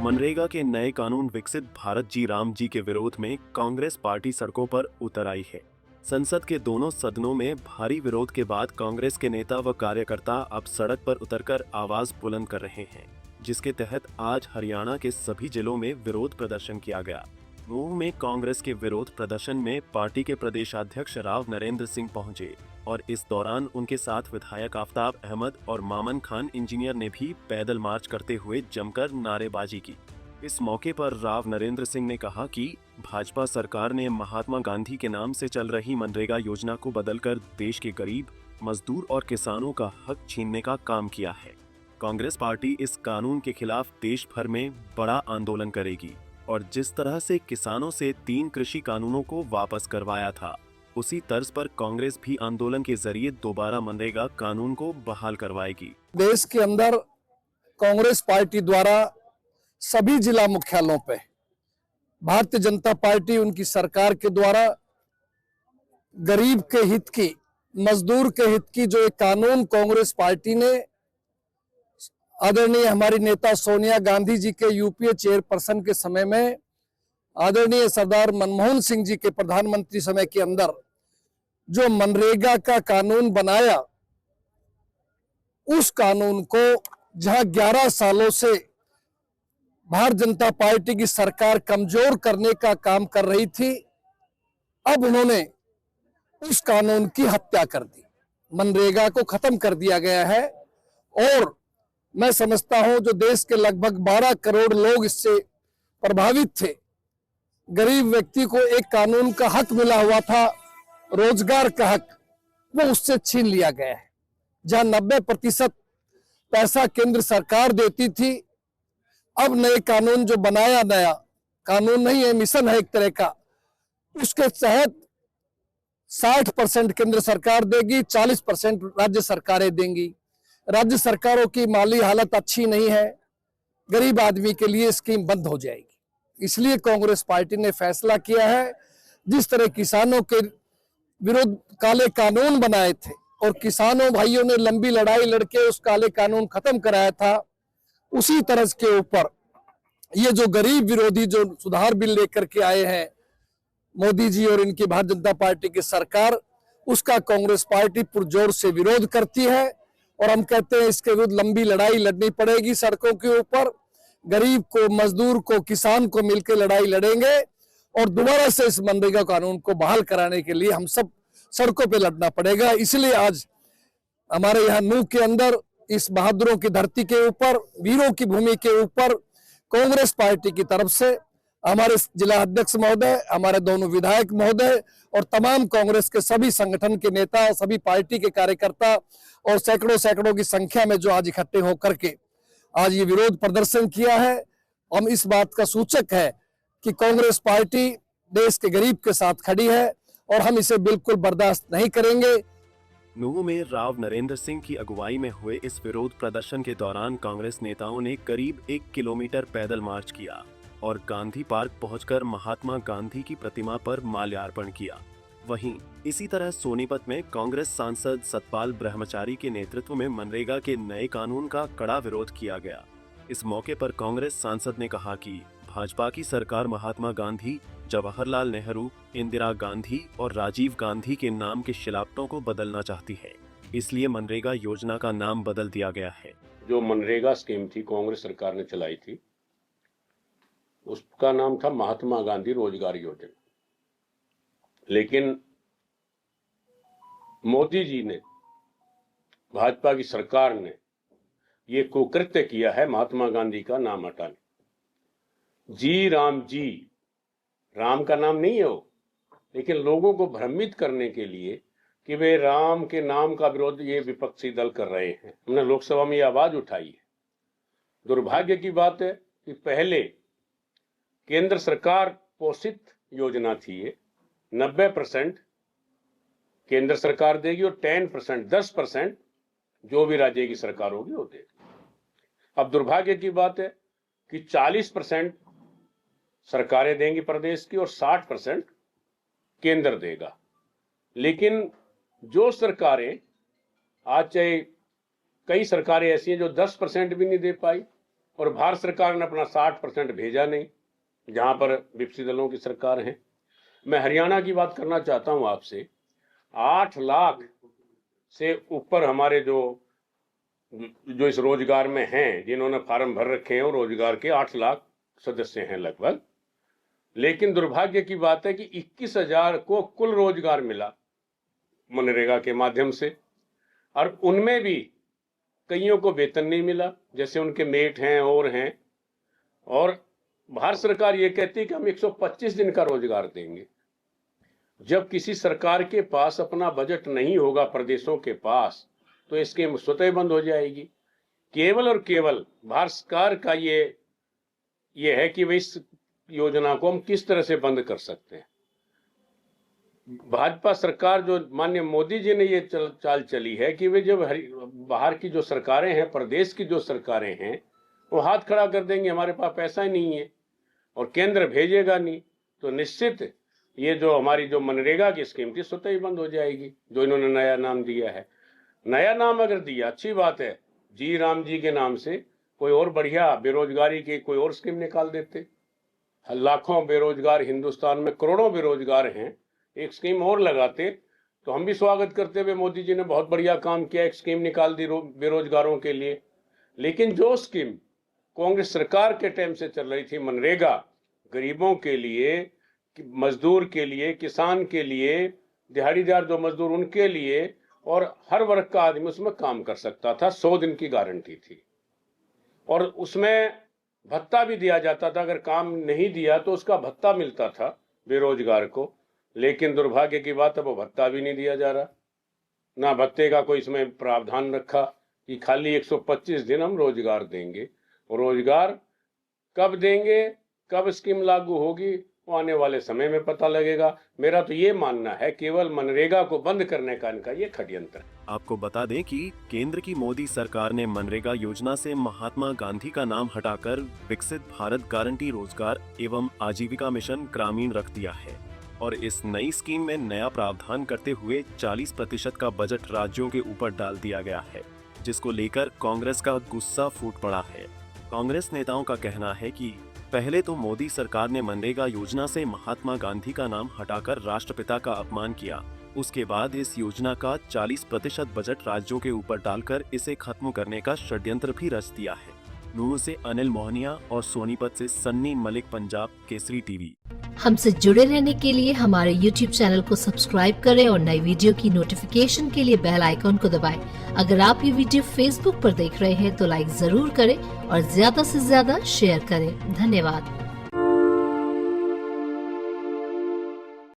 मनरेगा के नए कानून विकसित भारत जी राम जी के विरोध में कांग्रेस पार्टी सड़कों पर उतर आई है। संसद के दोनों सदनों में भारी विरोध के बाद कांग्रेस के नेता व कार्यकर्ता अब सड़क पर उतरकर आवाज बुलंद कर रहे हैं, जिसके तहत आज हरियाणा के सभी जिलों में विरोध प्रदर्शन किया गया। नूंह में कांग्रेस के विरोध प्रदर्शन में पार्टी के प्रदेशाध्यक्ष राव नरेंद्र सिंह पहुंचे और इस दौरान उनके साथ विधायक आफताब अहमद और मामन खान इंजीनियर ने भी पैदल मार्च करते हुए जमकर नारेबाजी की। इस मौके पर राव नरेंद्र सिंह ने कहा कि भाजपा सरकार ने महात्मा गांधी के नाम से चल रही मनरेगा योजना को बदलकर देश के गरीब, मजदूर और किसानों का हक छीनने का काम किया है। कांग्रेस पार्टी इस कानून के खिलाफ देश भर में बड़ा आंदोलन करेगी और जिस तरह से किसानों से 3 कृषि कानूनों को वापस करवाया था, उसी तर्ज पर कांग्रेस भी आंदोलन के जरिए दोबारा मनरेगा कानून को बहाल करवाएगी। देश के अंदर कांग्रेस पार्टी द्वारा सभी जिला मुख्यालयों पे भारतीय जनता पार्टी उनकी सरकार के द्वारा गरीब के हित की, मजदूर के हित की जो एक कानून कांग्रेस पार्टी ने आदरणीय हमारी नेता सोनिया गांधी जी के यूपीए चेयरपर्सन के समय में आदरणीय सरदार मनमोहन सिंह जी के प्रधानमंत्री समय के अंदर जो मनरेगा का कानून बनाया, उस कानून को जहां 11 सालों से भारतीय जनता पार्टी की सरकार कमजोर करने का काम कर रही थी, अब उन्होंने उस कानून की हत्या कर दी। मनरेगा को खत्म कर दिया गया है और मैं समझता हूं जो देश के लगभग 12 करोड़ लोग इससे प्रभावित थे, गरीब व्यक्ति को एक कानून का हक मिला हुआ था, रोजगार का हक, वो उससे छीन लिया गया है। जहां 90% पैसा केंद्र सरकार देती थी, अब नए कानून जो बनाया, नया कानून नहीं है, मिशन है एक तरह का, उसके तहत 60% केंद्र सरकार देगी, 40% राज्य सरकारें देंगी। राज्य सरकारों की माली हालत अच्छी नहीं है, गरीब आदमी के लिए स्कीम बंद हो जाएगी। इसलिए कांग्रेस पार्टी ने फैसला किया है, जिस तरह किसानों के विरुद्ध काले कानून बनाए थे और किसानों भाइयों ने लंबी लड़ाई लड़के उस काले कानून खत्म कराया था, उसी तरह के ऊपर ये जो गरीब विरोधी जो सुधार बिल लेकर के आए हैं मोदी जी और इनकी भारतीय जनता पार्टी की सरकार, उसका कांग्रेस पार्टी पुरजोर से विरोध करती है और हम कहते हैं इसके विरुद्ध लंबी लड़ाई लड़नी पड़ेगी। सड़कों के ऊपर गरीब को, मजदूर को, किसान को मिलकर लड़ाई लड़ेंगे और दोबारा से इस मनरेगा कानून को बहाल कराने के लिए हम सब सड़कों पे लड़ना पड़ेगा। इसलिए आज हमारे यहाँ नूंह के अंदर इस बहादुरों की धरती के ऊपर, वीरों की भूमि के ऊपर कांग्रेस पार्टी की तरफ से हमारे जिला अध्यक्ष महोदय, हमारे दोनों विधायक महोदय और तमाम कांग्रेस के सभी संगठन के नेता, सभी पार्टी के कार्यकर्ता और सैकड़ों की संख्या में जो आज इकट्ठे होकर के आज ये विरोध प्रदर्शन किया है, हम इस बात का सूचक है कि कांग्रेस पार्टी देश के गरीब के साथ खड़ी है और हम इसे बिल्कुल बर्दाश्त नहीं करेंगे। नूंह में राव नरेंद्र सिंह की अगुवाई में हुए इस विरोध प्रदर्शन के दौरान कांग्रेस नेताओं ने करीब 1 किलोमीटर पैदल मार्च किया और गांधी पार्क पहुंचकर महात्मा गांधी की प्रतिमा पर माल्यार्पण किया। वहीं इसी तरह सोनीपत में कांग्रेस सांसद सतपाल ब्रह्मचारी के नेतृत्व में मनरेगा के नए कानून का कड़ा विरोध किया गया। इस मौके पर कांग्रेस सांसद ने कहा कि भाजपा की सरकार महात्मा गांधी, जवाहरलाल नेहरू, इंदिरा गांधी और राजीव गांधी के नाम के शिलापटों को बदलना चाहती है, इसलिए मनरेगा योजना का नाम बदल दिया गया है। जो मनरेगा स्कीम थी कांग्रेस सरकार ने चलाई थी, उसका नाम था महात्मा गांधी रोजगार योजना। लेकिन मोदी जी ने, भाजपा की सरकार ने ये कुकृत्य किया है महात्मा गांधी का नाम हटाने। जी, राम का नाम नहीं है वो, लेकिन लोगों को भ्रमित करने के लिए कि वे राम के नाम का विरोध ये विपक्षी दल कर रहे हैं, हमने लोकसभा में ये आवाज उठाई है। दुर्भाग्य की बात है कि पहले केंद्र सरकार पोषित योजना थी ये, 90% केंद्र सरकार देगी और 10% जो भी राज्य की सरकार होगी वो देगी। अब दुर्भाग्य की बात है कि 40% सरकारें देंगी प्रदेश की और 60% केंद्र देगा। लेकिन जो सरकारें आज, चाहे कई सरकारें ऐसी हैं जो 10% भी नहीं दे पाई, और भारत सरकार ने अपना 60% भेजा नहीं, जहां पर विपक्षी दलों की सरकार है। मैं हरियाणा की बात करना चाहता हूं आपसे। 8 लाख से ऊपर हमारे जो इस रोजगार में हैं, जिन्होंने फार्म भर रखे हैं, और रोजगार के 8 लाख सदस्य हैं लगभग। लेकिन दुर्भाग्य की बात है कि 21,000 को कुल रोजगार मिला मनरेगा के माध्यम से, और उनमें भी कईयों को वेतन नहीं मिला, जैसे उनके मेट हैं और हैं। और भारत सरकार ये कहती है कि हम 125 दिन का रोजगार देंगे। जब किसी सरकार के पास अपना बजट नहीं होगा प्रदेशों के पास, तो ये स्कीम स्वतः बंद हो जाएगी। केवल और केवल भारत सरकार का ये है कि वे इस योजना को हम किस तरह से बंद कर सकते हैं। भाजपा सरकार, जो माननीय मोदी जी ने ये चाल चली है कि वे जब बाहर की जो सरकारें हैं, प्रदेश की जो सरकारें हैं, वो हाथ खड़ा कर देंगे, हमारे पास पैसा ही नहीं है और केंद्र भेजेगा नहीं, तो निश्चित ये जो हमारी जो मनरेगा की स्कीम थी स्वतः ही बंद हो जाएगी, जो इन्होंने नया नाम दिया है। नया नाम अगर दिया अच्छी बात है, जी राम जी के नाम से कोई और बढ़िया बेरोजगारी की कोई और स्कीम निकाल देते। लाखों बेरोजगार हिंदुस्तान में, करोड़ों बेरोजगार हैं, एक स्कीम और लगाते तो हम भी स्वागत करते हुए, मोदी जी ने बहुत बढ़िया काम किया, एक स्कीम निकाल दी बेरोजगारों के लिए। लेकिन जो स्कीम कांग्रेस सरकार के टाइम से चल रही थी, मनरेगा, गरीबों के लिए, मजदूर के लिए, किसान के लिए, दिहाड़ीदार जो मजदूर उनके लिए, और हर वर्ग का आदमी उसमें काम कर सकता था। 100 दिन की गारंटी थी और उसमें भत्ता भी दिया जाता था। अगर काम नहीं दिया तो उसका भत्ता मिलता था बेरोजगार को। लेकिन दुर्भाग्य की बात है, वो भत्ता भी नहीं दिया जा रहा, ना भत्ते का कोई इसमें प्रावधान रखा कि खाली 125 दिन हम रोजगार देंगे। और रोजगार कब देंगे, कब स्कीम लागू होगी, वो आने वाले समय में पता लगेगा। मेरा तो ये मानना है केवल मनरेगा को बंद करने का इनका ये षड्यंत्र है। आपको बता दें कि केंद्र की मोदी सरकार ने मनरेगा योजना से महात्मा गांधी का नाम हटाकर विकसित भारत गारंटी रोजगार एवं आजीविका मिशन ग्रामीण रख दिया है और इस नई स्कीम में नया प्रावधान करते हुए 40% का बजट राज्यों के ऊपर डाल दिया गया है, जिसको लेकर कांग्रेस का गुस्सा फूट पड़ा है। कांग्रेस नेताओं का कहना है कि पहले तो मोदी सरकार ने मनरेगा योजना से महात्मा गांधी का नाम हटाकर राष्ट्रपिता का अपमान किया, उसके बाद इस योजना का 40% बजट राज्यों के ऊपर डालकर इसे खत्म करने का षड्यंत्र भी रच दिया है। नूर से अनिल मोहनिया और सोनीपत से सन्नी मलिक, पंजाब केसरी टीवी। हमसे जुड़े रहने के लिए हमारे YouTube चैनल को सब्सक्राइब करें और नई वीडियो की नोटिफिकेशन के लिए बेल आइकॉन को दबाएं। अगर आप ये वीडियो Facebook पर देख रहे हैं तो लाइक जरूर करें और ज्यादा से ज्यादा शेयर करें। धन्यवाद।